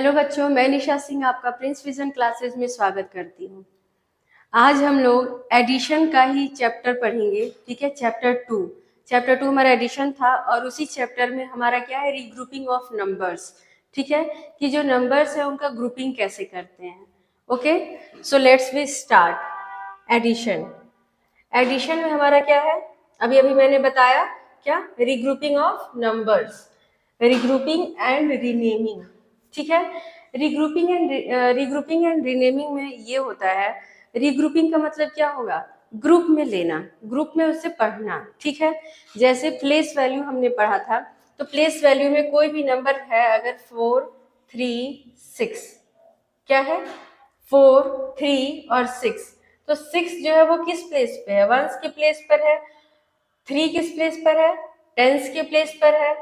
Hello बच्चों, मैं निशा सिंह आपका प्रिंस विजन क्लासेस में स्वागत करती हूँ। आज हम लोग एडिशन का ही चैप्टर पढ़ेंगे। ठीक है, चैप्टर टू हमारा एडिशन था और उसी चैप्टर में हमारा क्या है, रीग्रुपिंग ऑफ नंबर्स। ठीक है, कि जो नंबर्स है उनका ग्रुपिंग कैसे करते हैं। Okay, so let's we start addition. Addition में हमारा क्या है, अभी अभी मैंने बताया क्या, regrouping of numbers, regrouping and renaming. ठीक है, रीग्रुपिंग एंड रीनेमिंग में ये होता है, रीग्रुपिंग का मतलब क्या होगा, ग्रुप में लेना, ग्रुप में उससे पढ़ना। ठीक है, जैसे प्लेस वैल्यू हमने पढ़ा था, तो प्लेस वैल्यू में कोई भी नंबर है, अगर 4, 3, 6, क्या है 4, 3 और 6, तो 6 जो है वो किस प्लेस पे है, वंस के प्लेस पर है। 3 किस प्लेस पर है, टेंस के प्लेस पर है।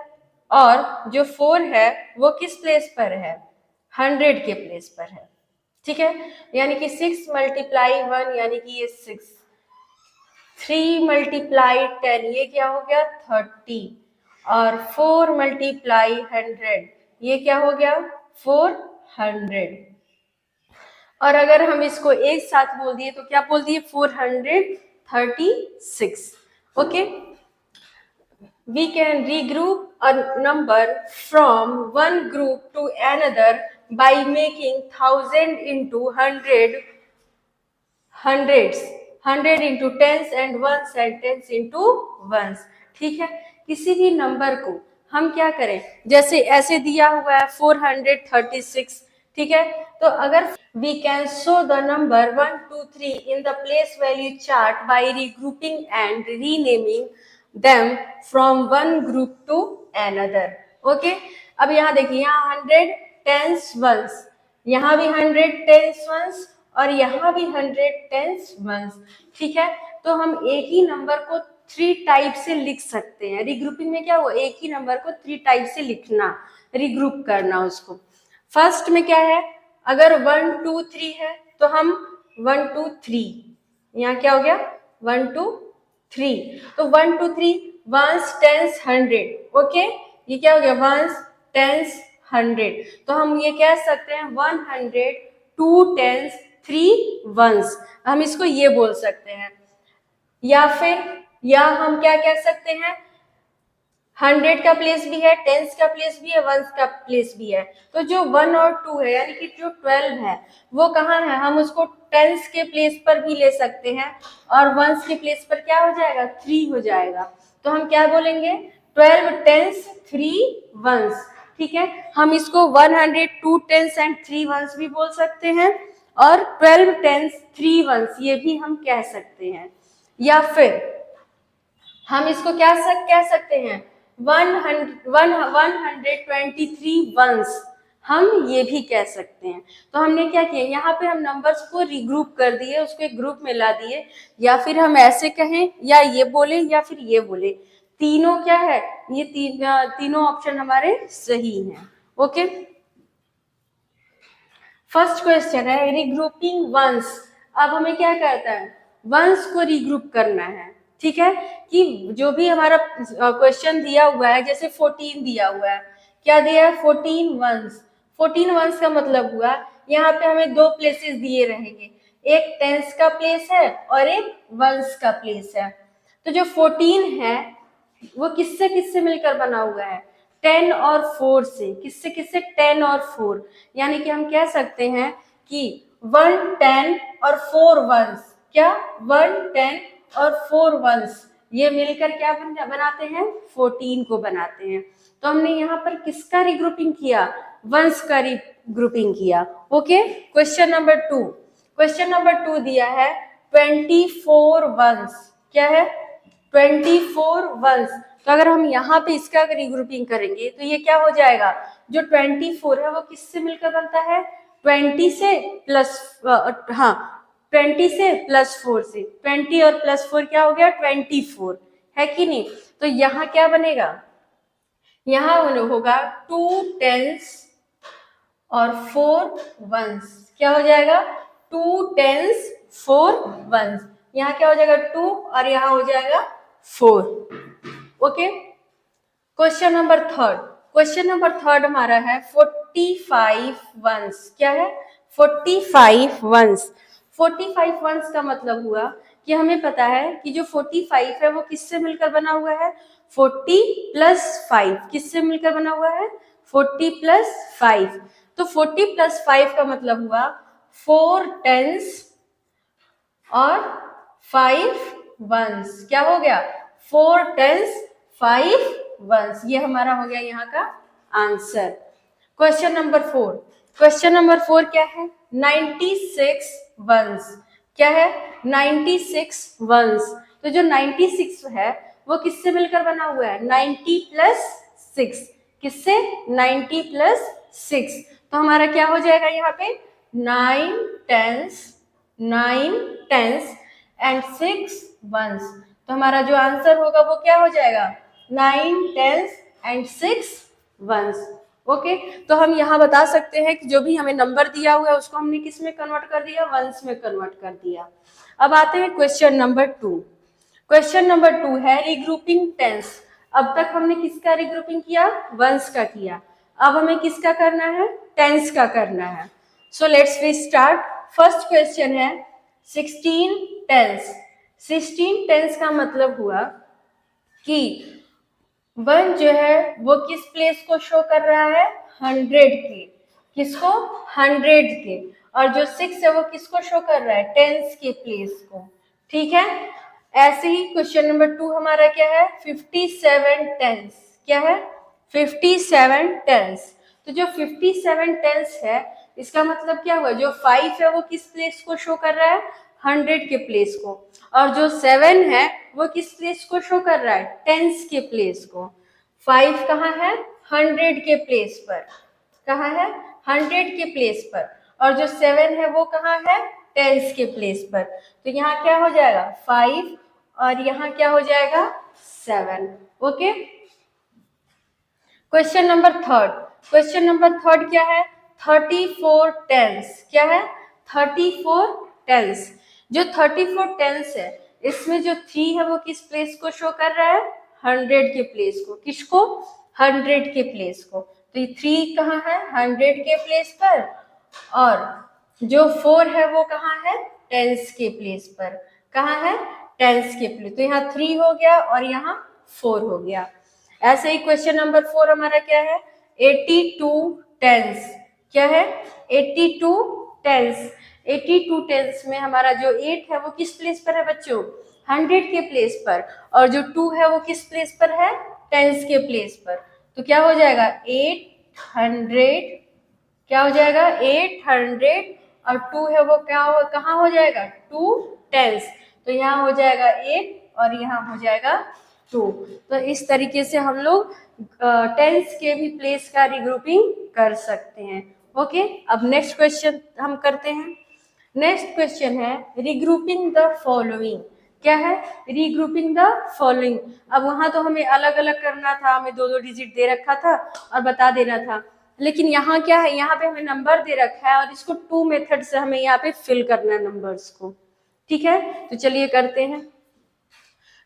और जो 4 है वो किस प्लेस पर है, 100 के प्लेस पर है। ठीक है, यानी कि 6 मल्टीप्लाई 1 यानी कि ये 6, 3 मल्टीप्लाई 10 ये क्या हो गया 30, और 4 मल्टीप्लाई 100 ये क्या हो गया 400। और अगर हम इसको एक साथ बोल दिए तो क्या बोल दिए 436। Okay, we can regroup a number from one group to another by making 1000 into 100, hundreds, 100 into tens and ones and tens into ones। ठीक है, किसी भी नंबर को हम क्या करें, जैसे ऐसे दिया हुआ है 436। ठीक है, तो अगर we can show the number 1, 2, 3 in the place value chart by regrouping and renaming them from one group to another। Okay, अब यहाँ देखिए, यहाँ 100 टेंस वंस, यहाँ भी 100 टेंस वंस और यहाँ भी 100 टेंस वंस। ठीक है, तो हम एक ही नंबर को 3 टाइप से लिख सकते हैं। रिग्रुपिंग में क्या हुआ, एक ही नंबर को 3 टाइप से लिखना, रिग्रुप करना उसको। फर्स्ट में क्या है, अगर 1, 2, 3 है तो हम 1, 2, 3, यहाँ क्या हो गया 1, 2, 3, तो 1, 2, 3 वंस टेंस 100। ओके, ये क्या हो गया वंस टेंस 100, तो हम ये कह सकते हैं 100 2 टेंस 3 वंस, हम इसको ये बोल सकते हैं। या फिर या हम क्या कह सकते हैं, 100 का प्लेस भी है, टेंस का प्लेस भी है, वंस का प्लेस भी है, तो जो 1 और 2 है यानी कि जो 12 है वो कहाँ है, हम उसको टेंस के प्लेस पर भी ले सकते हैं और वंस के प्लेस पर क्या हो जाएगा 3 हो जाएगा। तो हम क्या बोलेंगे 12 टेंस 3 वंस। ठीक है, हम इसको 100 2 टेंस एंड 3 वंस भी बोल सकते हैं और 12 टेंस 3 वंस ये भी हम कह सकते हैं। या फिर हम इसको क्या कह सकते हैं 123 वंस, हम ये भी कह सकते हैं। तो हमने क्या किया, यहाँ पे हम नंबर्स को रिग्रुप कर दिए, उसको एक ग्रुप में ला दिए, या फिर हम ऐसे कहें या ये बोले या फिर ये बोले, तीनों क्या है, ये तीनों ऑप्शन हमारे सही हैं। ओके, फर्स्ट क्वेश्चन है रिग्रुपिंग वंस। अब हमें क्या करता है, वंस को रिग्रुप करना है। ठीक है, कि जो भी हमारा क्वेश्चन दिया हुआ है, जैसे 14 दिया हुआ है, क्या दिया है 14 वंस। 14 वंस का मतलब हुआ यहाँ पे हमें 2 प्लेसेस दिए रहेंगे, एक टेंस का प्लेस है और एक वंस का प्लेस है। तो जो 14 है वो किससे किससे मिलकर बना हुआ है, 10 और 4 से। किससे किससे, 10 और 4, यानी कि हम कह सकते हैं कि 1 10 और 4 वंस, क्या 1 10 और 4 वंस ये मिलकर क्या बनाते हैं 14 को बनाते हैं। तो हमने यहाँ पर किसका रिग्रुपिंग किया, वंस का रिग्रुपिंग किया। Okay, question number 2, question number 2 दिया है 24 वंस, क्या है 24 वंस। तो अगर हम यहाँ पे इसका रिग्रुपिंग करेंगे तो ये क्या हो जाएगा, जो 24 है वो किससे मिलकर बनता है 20 से प्लस 20 से प्लस 4 से, 20 और प्लस 4 क्या हो गया 24, है कि नहीं। तो यहाँ क्या बनेगा, यहाँ होगा 2 टेंस और 4 वंस, क्या हो जाएगा 2 टेंस 4 वंस, यहाँ क्या हो जाएगा 2 और यहाँ हो जाएगा 4। Okay, question number 3, question number 3 हमारा है 45 वंस। क्या है? 45 वंस। 45 वंस का मतलब हुआ कि हमें पता है कि जो 45 है वो किससे मिलकर बना हुआ है? 40 प्लस 5 किससे मिलकर बना हुआ है? 40 प्लस 5। तो 40 प्लस 5 का मतलब हुआ 4 टेंस और 5 वंस। क्या हो गया? 4 टेंस 5 वंस। ये हमारा हो गया यहाँ का answer. Question number 4। Question number 4 क्या है? 96 वंस। क्या है? 96 वंस। तो जो 96 है वो किससे मिलकर बना हुआ है? 90 प्लस 6। किससे? 90 प्लस 6। तो हमारा क्या हो जाएगा यहाँ पे? 9 टेंस एंड 6 वंस। तो हमारा जो आंसर होगा वो क्या हो जाएगा? 9 टेंस एंड 6 वंस। ओके, तो हम यहाँ बता सकते हैं कि जो भी हमें नंबर दिया हुआ है उसको हमने किस में कन्वर्ट कर दिया? वंस में कन्वर्ट कर दिया। अब आते हैं क्वेश्चन नंबर 2। क्वेश्चन नंबर 2 है रिग्रुपिंग टेंस। अब तक हमने किसका रिग्रुपिंग किया? वंस का किया। अब हमें किसका करना है? टेंस का करना है। So let's we start. First question है 16 टेंस। 16 टेंस का मतलब हुआ कि 1 जो है वो किस प्लेस को शो कर रहा है? 100 के। किसको? 100 के। और जो 6 है वो किसको शो कर रहा है? टेंस के प्लेस को। ठीक है। ऐसे ही क्वेश्चन नंबर 2 हमारा क्या है? 57 टेंस। क्या है? 57 टेंस। तो जो 57 टेंस है इसका मतलब क्या हुआ? जो 5 है वो किस प्लेस को शो कर रहा है? 100 के प्लेस को। और जो 7 है वो किस प्लेस को शो कर रहा है? टेंस के प्लेस को। 5 कहाँ है? 100 के प्लेस पर। कहाँ है? 100 के प्लेस पर। और जो 7 है वो कहाँ है? टेंस के प्लेस पर। तो यहाँ क्या हो जाएगा? 5 और यहाँ क्या हो जाएगा? 7। Okay. Question number 3। Question number 3 क्या है? 34 टेंस। क्या है? 34 टेंस। जो 34 टेंस है इसमें जो 3 है वो किस प्लेस को शो कर रहा है? 100 के प्लेस को। किसको? 100 के प्लेस को। तो ये 3 कहाँ है? 100 के प्लेस पर। और जो 4 है वो कहाँ है? टेंस के प्लेस पर। कहाँ है? टेंस के प्लेस। तो यहाँ 3 हो गया और यहाँ 4 हो गया। ऐसे ही क्वेश्चन नंबर 4 हमारा क्या है? 82 टेंस। क्या है? 82 टेंस। 82 टेंस में हमारा जो 8 है वो किस प्लेस पर है बच्चों? 100 के प्लेस पर। और जो 2 है वो किस प्लेस पर है? टेंस के प्लेस पर। तो क्या हो जाएगा? 800। क्या हो जाएगा? 800 और 2 है वो क्या हो, कहाँ हो जाएगा? 2 टेंस। तो यहाँ हो जाएगा 8 और यहाँ हो जाएगा 2। तो इस तरीके से हम लोग टेंस के भी प्लेस का रिग्रुपिंग कर सकते हैं। ओके, अब नेक्स्ट क्वेश्चन हम करते हैं। नेक्स्ट क्वेश्चन है रिग्रुपिंग द फॉलोइंग। क्या है? Regrouping the following. अब वहां तो हमें अलग अलग करना था, हमें 2-2 डिजिट दे रखा था और बता देना था। लेकिन यहाँ क्या है? यहाँ पे हमें नंबर दे रखा है और इसको 2 मेथड से हमें यहाँ पे फिल करना है नंबर्स को। ठीक है, तो चलिए करते हैं।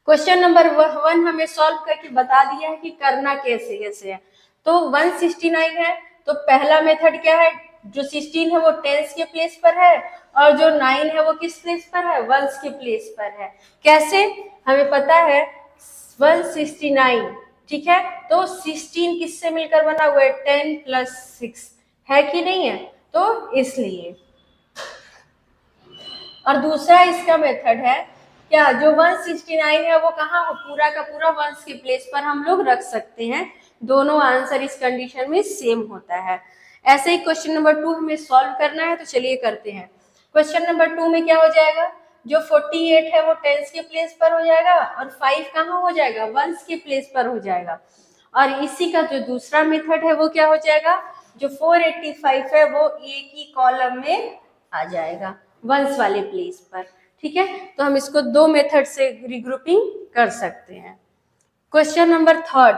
क्वेश्चन नंबर 1 हमें सॉल्व करके बता दिया है कि करना कैसे कैसे है। तो 169 है तो पहला मेथड क्या है? जो 16 है वो टेंस के प्लेस पर है और जो 9 है वो किस प्लेस पर है? वंस के प्लेस पर है। कैसे? हमें पता है 169। ठीक है, तो 16 किससे मिलकर बना हुआ है? 10 प्लस 6 है कि नहीं है? तो इसलिए। और दूसरा इसका मेथड है क्या? जो 169 है वो कहाँ पूरा का पूरा वंस के प्लेस पर हम लोग रख सकते हैं। दोनों आंसर इस कंडीशन में सेम होता है। ऐसे ही क्वेश्चन नंबर 2 हमें सॉल्व करना है, तो चलिए करते हैं। क्वेश्चन नंबर 2 में क्या हो जाएगा? जो 48 है वो टेंस के प्लेस पर हो जाएगा और 5 कहाँ हो जाएगा? वंस के प्लेस पर हो जाएगा। और इसी का जो दूसरा मेथड है वो क्या हो जाएगा? जो 485 है वो एक ही कॉलम में आ जाएगा वंस वाले प्लेस पर। ठीक है, तो हम इसको 2 मेथड से रिग्रुपिंग कर सकते हैं। Question number 3।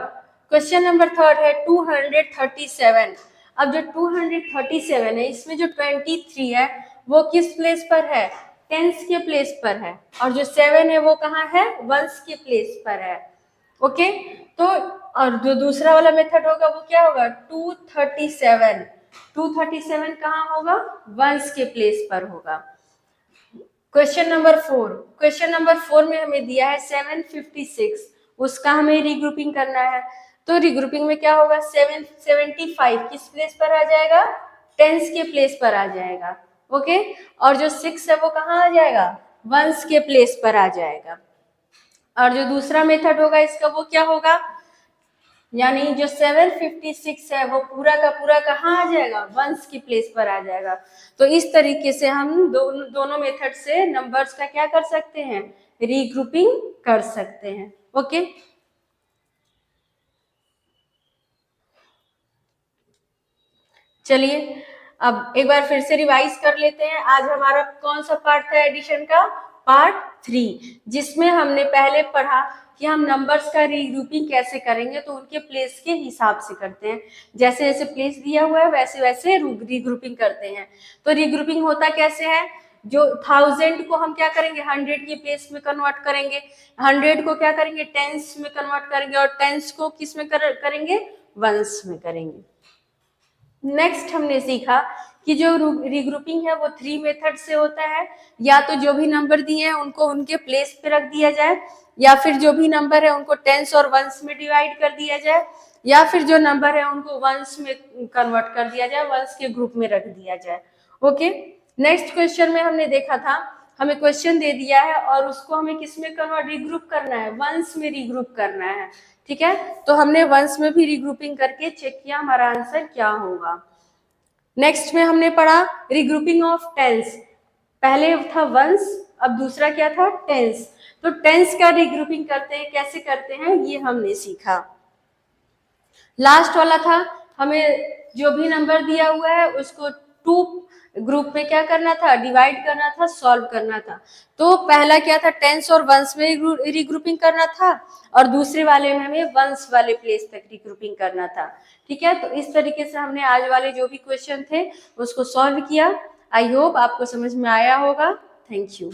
क्वेश्चन नंबर 3 है 237। अब जो 237 है इसमें जो 23 है वो किस प्लेस पर है? टेंस के प्लेस पर है। और जो 7 है वो कहाँ है? वंस के प्लेस पर है। ओके, तो और जो दूसरा वाला मेथड होगा वो क्या होगा? 237 237 कहाँ होगा? वंस के प्लेस पर होगा। क्वेश्चन नंबर 4 में हमें दिया है 756, उसका हमें रीग्रुपिंग करना है। तो रीग्रुपिंग में क्या होगा? 775 किस प्लेस पर आ जाएगा? टेंस के प्लेस पर आ जाएगा। ओके, और जो 6 है वो कहाँ आ जाएगा? वंस के प्लेस पर आ जाएगा। और जो दूसरा मेथड होगा इसका वो क्या होगा? यानी जो 756 है वो पूरा का पूरा कहाँ आ जाएगा? वंस की प्लेस पर आ जाएगा। तो इस तरीके से हम दोनों मेथड से नंबर्स का क्या कर सकते हैं? रीग्रुपिंग कर सकते हैं। ओके, चलिए अब एक बार फिर से रिवाइज कर लेते हैं। आज हमारा कौन सा पार्ट था एडिशन का? पार्ट 3, जिसमें हमने पहले पढ़ा कि हम नंबर्स का रीग्रुपिंग कैसे करेंगे। तो उनके प्लेस के हिसाब से करते हैं, जैसे जैसे प्लेस दिया हुआ है वैसे वैसे रीग्रुपिंग करते हैं। तो रीग्रुपिंग होता कैसे है? जो 1000 को हम क्या करेंगे? 100 के प्लेस में कन्वर्ट करेंगे, 100 को क्या करेंगे? टेंस में कन्वर्ट करेंगे, और टेंस को किस में करेंगे? वंस में करेंगे। नेक्स्ट हमने सीखा कि जो रीग्रुपिंग है वो 3 मेथड से होता है। या तो जो भी नंबर दिए हैं उनको उनके प्लेस पे रख दिया जाए, या फिर जो भी नंबर है उनको टेंस और वंस में डिवाइड कर दिया जाए, या फिर जो नंबर है उनको वंस में कन्वर्ट कर दिया जाए, वंस के ग्रुप में रख दिया जाए। ओके, नेक्स्ट क्वेश्चन में हमने देखा था, हमें क्वेश्चन दे दिया है और उसको हमें किस में कन्वर्ट रीग्रुप करना है? वंस में रीग्रुप करना है। ठीक है, तो हमने वंस में भी रीग्रुपिंग करके चेक किया हमारा आंसर क्या होगा। नेक्स्ट में हमने पढ़ा रीग्रुपिंग ऑफ टेंस। पहले था वंस, अब दूसरा क्या था? टेंस। तो टेंस का रीग्रुपिंग करते हैं, कैसे करते हैं ये हमने सीखा। लास्ट वाला था, हमें जो भी नंबर दिया हुआ है उसको 2 ग्रुप में क्या करना था? डिवाइड करना था, सॉल्व करना था। तो पहला क्या था? टेंस और वंस में रीग्रुपिंग करना था, और दूसरे वाले में हमें वंस वाले प्लेस तक रीग्रुपिंग करना था। ठीक है, तो इस तरीके से हमने आज वाले जो भी क्वेश्चन थे उसको सॉल्व किया। आई होप आपको समझ में आया होगा। Thank you.